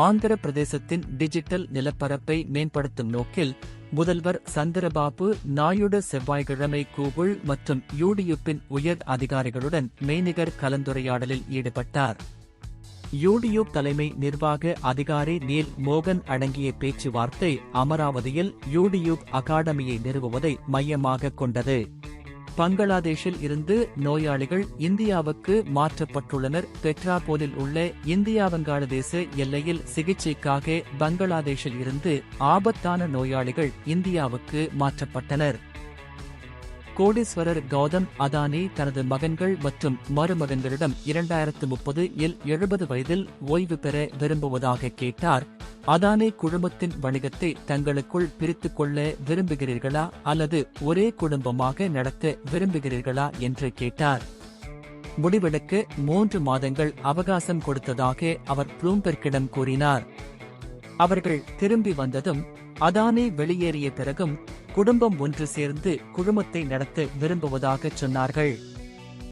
ஆந்திர பிரதேசத்தின் டிஜிட்டல் நிலப்பரப்பை மேம்படுத்தும் நோக்கில் முதல்வர் சந்திரபாபு நாயுடு செவ்வாய்க்கிழமை கூகுள் மற்றும் யூடியூப்பின் உயர் அதிகாரிகளுடன் மெய்நிகர் கலந்துரையாடலில் ஈடுபட்டார். யூடியூப் தலைமை நிர்வாக அதிகாரி நீல் மோகன் அடங்கிய பேச்சுவார்த்தை அமராவதியில் யூடியூப் அகாடமியை நிறுவுவதை மையமாகக் கொண்டது. பங்களாதேஷில் இருந்து நோயாளிகள் இந்தியாவுக்கு மாற்றப்பட்டுள்ளனர். பெட்ராபோலில் உள்ள இந்தியா வங்காளதேச எல்லையில் சிகிச்சைக்காக பங்களாதேஷில் இருந்து ஆபத்தான நோயாளிகள் இந்தியாவுக்கு மாற்றப்பட்டனர். கோடீஸ்வரர் கௌதம் அதானி தனது மகன்கள் மற்றும் மருமகன்களிடம் 2030 இல் 70 வயதில் ஓய்வு பெற விரும்புவதாக கேட்டார். அதானி குழுமத்தின் வணிகத்தை தங்களுக்குள் பிரித்துக் கொள்ள விரும்புகிறீர்களா அல்லது ஒரே குடும்பமாக நடத்த விரும்புகிறீர்களா என்று கேட்டார். முடிவெடுக்க 3 மாதங்கள் அவகாசம் கொடுத்ததாக அவர் ப்ளூம்பெர்க்கிடம் கூறினார். அவர்கள் திரும்பி வந்ததும் அதானி வெளியேறிய பிறகும் குடும்பம் ஒன்று சேர்ந்து குழுமத்தை நடத்த விரும்புவதாகச் சொன்னார்கள்.